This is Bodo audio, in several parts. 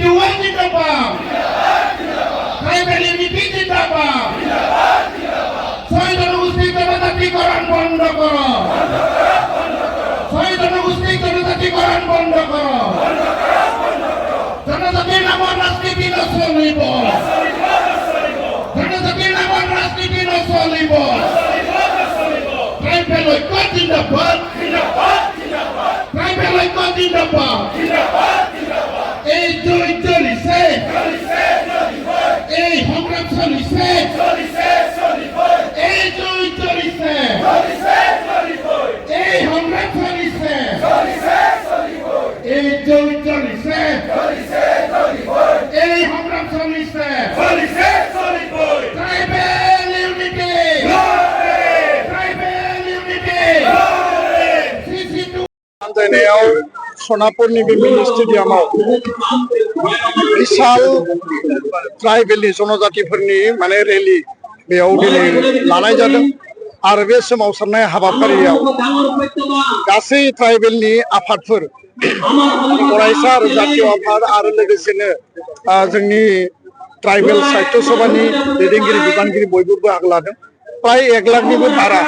Dua जिंदाबाद ट्राइबल यूनिटी जिंदाबाद ছয় জনগোষ্ঠী জনজাতিকরণ বন্ধ করো ছয় জনগোষ্ঠী জনজাতিকরণ বন্ধ করো জনজাতির নামৰ ৰাজনীতি নচলিব জনজাতির নামৰ ৰাজনীতি নচলিব ট্রাইবেল ঐক্য জিন্দাবাদ ট্রাইবেল ঐক্য জিন্দাবাদ এই জড়িত চলিছে এই সংগ্রাম চলিছে এই জড়িত চলিছে এই সংগ্রাম চলিছে এই জড়িত চলিছে এই সংগ্রাম চলিছে ট্রাইবেল ইউনিটি ট্রাইবেল ইউনিটি जायनायाव सनापुरनि बे मिनि स्टेडियामाव विशाल ट्राइबेलनि जनजातिफोरनि माने रेलि बेयाव दिनै लानाय जादों आरो बे सोमावसारनाय हाबाफारियाव गासै ट्राइबेलनि आफादफोर फरायसा आरो जातीय आफाद आरो लोगोसेनो जोंनि ट्राइबेल साहित्य सभानि दैदेनगिरि बिबानगिरि बयबो बाहागो लादों प्राय 1 लाखनिबो बारा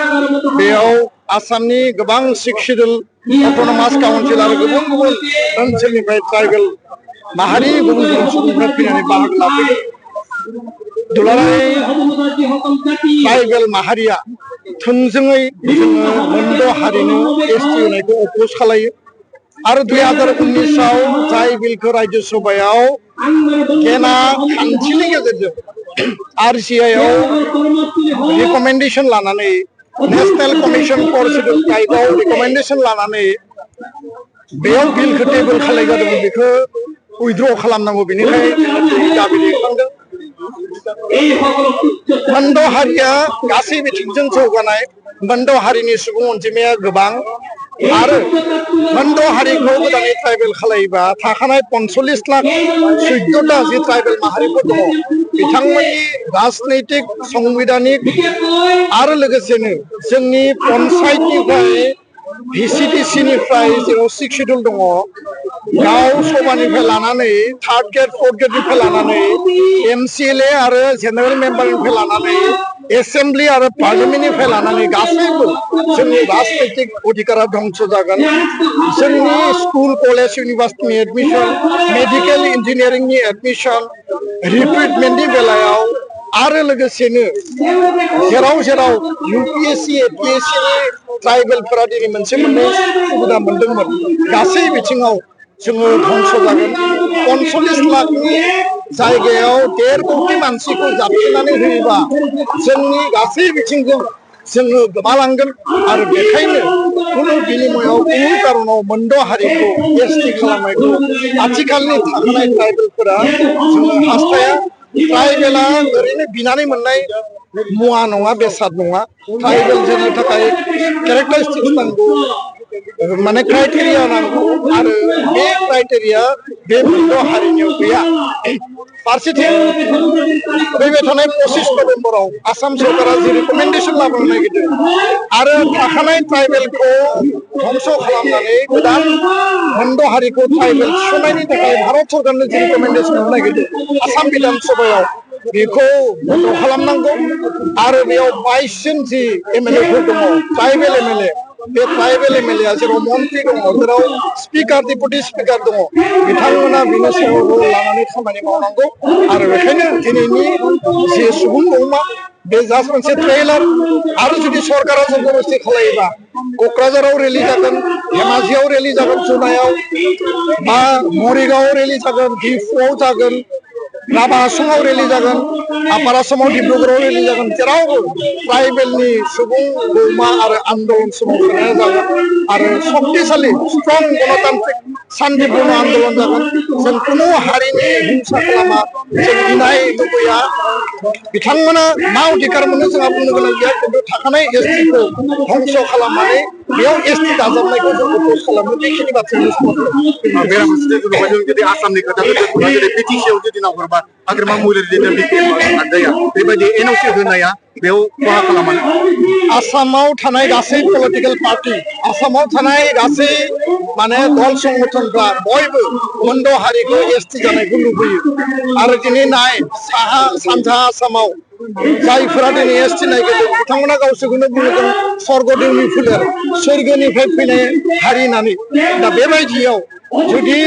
बेयाव आसामनि गोबां 6 शेड्युल अट'नमास काउन्सिल आरो गुबुन गुबुन ओनसोलनिफ्राय ट्राइबेल माहारि गुबुन गुबुन सुबुंफोरा फैनानै बाहागो लाफैदों दुलाराय ट्राइबेल माहारिया थोंजोङै जोङो मोनद' हारिनो एसटि होनायखौ अपोज खालायो आरो 2019 आव जाय बिलखौ राज्य सभायाव गेना खान्थिनि गेजेरजों RCI आव रिकमेन्डेसन लानानै नेशनल कमिशन फर शेड्युल ट्राइबआव रिकमेन्डेसन लानानै बेयाव बिलखौ टेबोल खालामनाय जादोंमोन बेखौ उइथड्र खालामनांगौ बेनिखायनो दाबि दैखांदों मोनद' हारिया गासै बिथिंजों जौगानाय मोनद' हारिनि सुबुं अनजिमाया गोबां आरो मोनद' हारिखौ गोदानै ट्राइबेल खालायोबा थाखानाय 45 लाख 14टा जि ट्राइबेल माहारिफोर दङ बिथांमोननि राजनैतिक संविधानिक आरो लोगोसेनो जोंनि पन्चायतनिफ्राय VCDC निफ्राय जेराव 6 शेड्युल दङ गाव सभानिफ्राय लानानै 3rd ग्रेड 4th ग्रेडनिफ्राय लानानै MCLA आरो जेनेरेल मेम्बारनिफ्राय लानानै एसेम्बलि आरो पार्लियामेन्टनिफ्राय लानानै गासैबो जोंनि राजनैतिक अधिकारा ध्वंस जागोन जोंनि स्कुल कलेज इउनिभार्सिटिनि एडमिशन मेडिकेल इन्जिनियारिंनि एडमिशन रिक्रुटमेन्टनि बेलायाव आरो लोगोसेनो जेराव जेराव UPSC APSC नि ट्राइबेलफोरा दिनै मोनसे मोननै सुबिदा मोनदोंमोन गासै बिथिङाव जोङो ध्वंस जागोन 45 लाखनि जायगायाव 1.5 कोटि मानसिखौ जाबसिननानै होयोबा जोंनि गासै बिथिंजों जोङो गोमालांगोन आरो बेखायनो कुनु बिनिमयाव कुनु कारनाव मोनद' हारिखौ एसटि खालामनायखौ आथिखालनि थाखानाय ट्राइबेलफोरा जोङो हास्थाया ट्राइबेला ओरैनो बिनानै मोननाय मुवा नङा बेसाद नङा ट्राइबेल जानो थाखाय कैरेक्टारिस्टिक्स नांगौ माने क्राइटेरिया नांगौ आरो बे क्राइटेरिया बे मोनद' हारिनियाव गैया फारसेथिं फैबाय थानाय 25 नभेम्बराव आसाम सरकारा जि रिकमेन्डेसन लाबोनो नागिरदों आरो थाखानाय ट्राइबेलखौ ध्वंस खालामनानै गोदान मोनद' हारिखौ ट्राइबेल थिसननायनि थाखाय भारत सरकारनो जि रिकमेन्डेसन होनो नागिरदों आसाम बिधान सभायाव बेखौ बन्द खालामनांगौ आरो बेयाव 22 जन जि MLA फोर दङ ट्राइबेल MLA बे ट्राइबेल MLA जेराव मन्त्रि दङ जेराव स्पिकार डेपुटि स्पिकार दङ बिथांमोना बिनि सायाव लानानै खामानि मावनांगौ आरो बेखायनो दिनैनि जे सुबुं अमा बे जास्ट मोनसे ट्रेलार आरो जुदि सरकारा जबरदस्ति खालायोबा क'क्राझाराव रेलि जागोन धेमाजियाव रेलि जागोन जनायाव बा मरिगावआव रेलि जागोन डिफुआव जागोन राभा आसामाव रेलि जागोन आपार आसामाव डिब्रुगड़आव रेलि जागोन जेरावबो ट्राइबेलनि सुबुं अमा आरो आन्दोलन सोमावसारनाया जागोन आरो शक्तिशाली स्ट्रं गणतान्त्रिक शान्तिपूर्ण आन्दोलन जागोन जों कुनु हारिनि हिंसा खालामा जों गिनाय लुबैया बिथांमोना मा अधिकार मोनो जोंहा बुंनो गोनां गैया खिन्थु थाखानाय एसटिखौ ध्वंस खालामनानै बेयाव एसटि दाजाबनायखौ जों अपोज खालामो बेखिनि बाथ्राखौ स्पष्ट बेराफारसेथिं जेनेबा जों जुदि आसामनि खोथाखौ दोनथ'ना जुदि बिटिसिआव जुदि नाहरबा हाग्रामा महिलारि आनजाया बेबायदि एनअसि होनाया बेयाव खहा खालामा आसामाव थानाय गासै पलिटिकेल पार्टी आसामाव थानाय गासै माने दल संगठनफ्रा बयबो मन्द हारिखौ एसटि जानायखौ लुबैयो आरो दिनै नाय साहा सानजा आसामाव जायफोरा दिनै एसटि नागिरदों बिथांमोना गावसोरखौनो बुंदों स्वर्गदेवनि फोलेर सोरगोनिफ्राय फैनाय हारि होननानै दा बेबायदियाव जुदि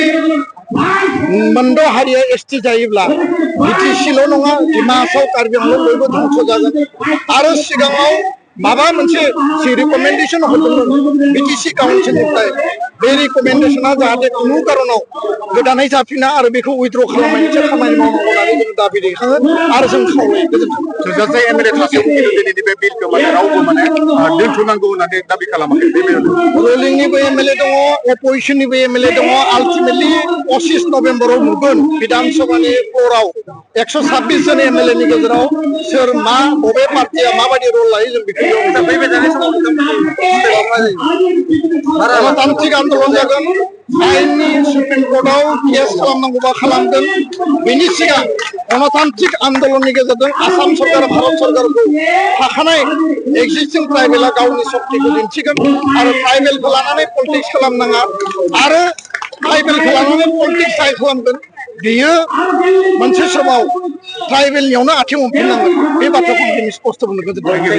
मोनद' हारिया एसटि जायोब्ला बिटिसिल' नङा डिमा हासाव कार्बि आंलं बयबो धंस जागोन आरो सिगाङाव माबा मोनसे जि रिकमेन्डेसन होदोंमोन बिटिसि काउन्सिलनिफ्राय बे रिकमेन्डेसना जाहाथे खुनु कारनाव गोदानै जाफिना आरो बेखौ उइथड्र खालामनायनि मोनसे खामानि मावनांगौ होननानै जों दाबि दैखाङो आरो जों खावलायो गोजोन्थों थोजासे एमएलए थासेयावबो खिन्थु दिनैनि बे बिलखौ माने रावबो माने दोनथ'नांगौ होननानै दाबि खालामाखै बे रुलिंनिबो एमएलए दङ अपोजिसननिबो एमएलए दङ आल्टिमेटलि 25 नभेम्बराव नुगोन बिधान सभानि फ्ल'राव 126 जन एमएलए नि गेजेराव सोर मा बबे पार्टिया माबायदि रल लायो जों बेखौ गणतान्त्रिक आन्दोलन जागोन आइननि सुप्रिम कर्टआव केस खालामनांगौबा खालामगोन बेनि सिगां गणतान्त्रिक आन्दोलननि गेजेरजों आसाम सरकार भारत सरकारखौ थाखानाय एक्जिस्टिं ट्राइबेला गावनि शक्तिखौ दिन्थिगोन आरो ट्राइबेलखौ लानानै पलिटिक्स खालामनाङा आरो ट्राइबेलखौ लानानै पलिटिक्स जाय खालामगोन बेयो मोनसे समाव ट्राइबेलनियावनो आथिं हमफिननांगोन बे बाथ्राखौ दिनै स्पष्ट बुंनो गोजोन्थों